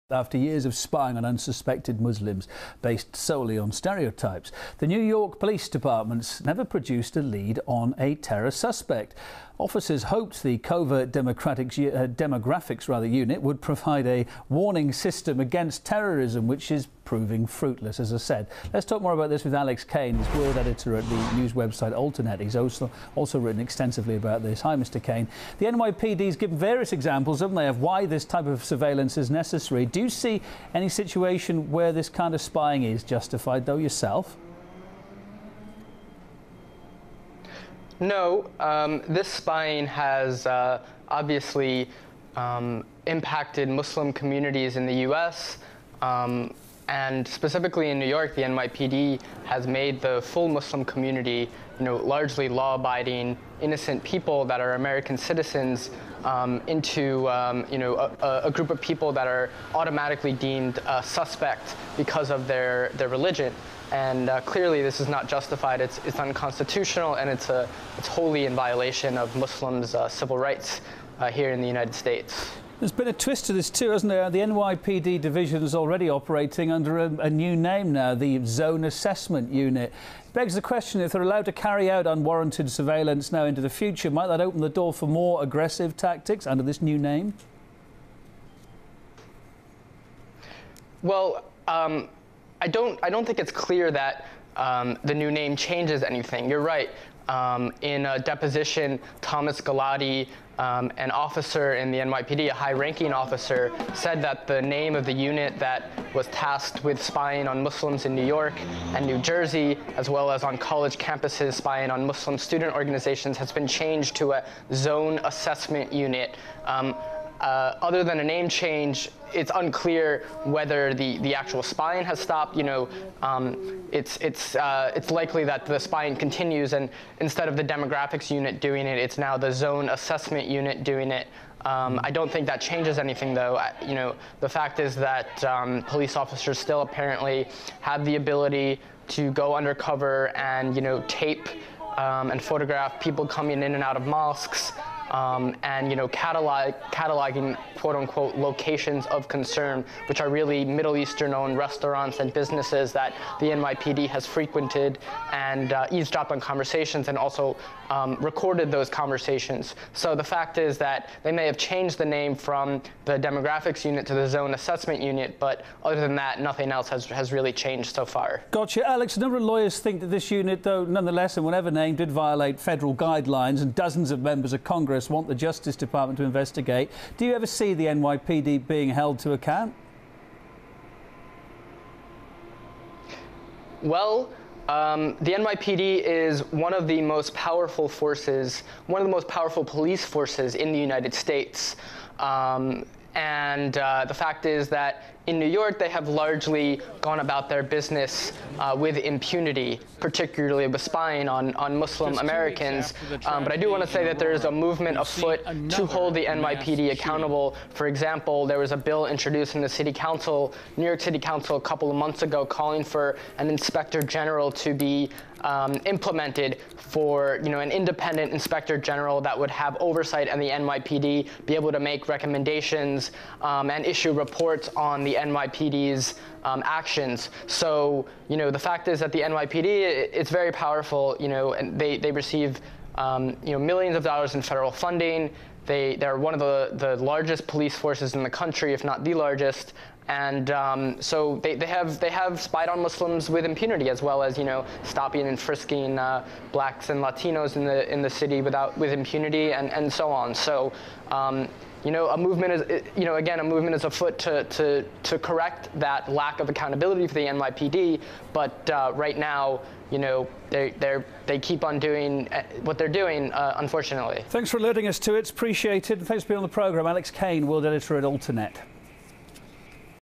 After years of spying on unsuspected Muslims based solely on stereotypes, the New York Police Department's never produced a lead on a terror suspect. Officers hoped the covert demographics unit would provide a warning system against terrorism, which is proving fruitless, as I said. Let's talk more about this with Alex Kane. He's world editor at the news website Alternet. He's also written extensively about this. Hi, Mr. Kane. The NYPD's given various examples, haven't they, of why this type of surveillance is necessary. Do you see any situation where this kind of spying is justified, though, yourself? No, this spying has obviously impacted Muslim communities in the U.S., and specifically in New York, the NYPD has made the full Muslim community, largely law-abiding, innocent people that are American citizens, into a group of people that are automatically deemed suspect because of their religion. And clearly, this is not justified. It's unconstitutional, and it's wholly in violation of Muslims' civil rights here in the United States. There's been a twist to this too, hasn't there? The NYPD division is already operating under a new name now, the Zone Assessment Unit. It begs the question, if they're allowed to carry out unwarranted surveillance now into the future, might that open the door for more aggressive tactics under this new name? Well, I don't think it's clear that the new name changes anything. You're right. In a deposition, Thomas Galati, an officer in the NYPD, a high-ranking officer, said that the name of the unit that was tasked with spying on Muslims in New York and New Jersey, as well as on college campuses spying on Muslim student organizations, has been changed to a Zone Assessment Unit. Other than a name change, it's unclear whether the actual spying has stopped. It's likely that the spying continues, and instead of the demographics unit doing it, it's now the Zone Assessment Unit doing it. I don't think that changes anything, though. The fact is that police officers still apparently have the ability to go undercover and tape and photograph people coming in and out of mosques. And cataloging quote-unquote locations of concern, which are really Middle Eastern-owned restaurants and businesses that the NYPD has frequented and eavesdropped on conversations and also recorded those conversations. So the fact is that they may have changed the name from the demographics unit to the Zone Assessment Unit, but other than that, nothing else has really changed so far. Gotcha. Alex, a number of lawyers think that this unit, though, nonetheless, and whatever name, did violate federal guidelines, and dozens of members of Congress want the Justice Department to investigate. Do you ever see the NYPD being held to account? Well, the NYPD is one of the most powerful forces, one of the most powerful police forces in the United States. And the fact is that in New York, they have largely gone about their business with impunity, particularly with spying on Muslim Americans. But I do want to say that there is a movement afoot to hold the NYPD accountable. For example, there was a bill introduced in the City Council, New York City Council, a couple of months ago, calling for an Inspector General to be implemented for, an independent Inspector General that would have oversight on the NYPD, be able to make recommendations and issue reports on the NYPD's actions. So, the fact is that the NYPD, it's very powerful, and they receive, millions of dollars in federal funding. They're one of the largest police forces in the country, if not the largest. And so they have spied on Muslims with impunity, as well as stopping and frisking blacks and Latinos in the city with impunity and so on. So a movement is again, a movement is afoot to correct that lack of accountability for the NYPD. But right now, they keep on doing what they're doing, unfortunately. Thanks for alerting us to it. It's appreciated. Thanks for being on the programme. Alex Kane, world editor at Alternet.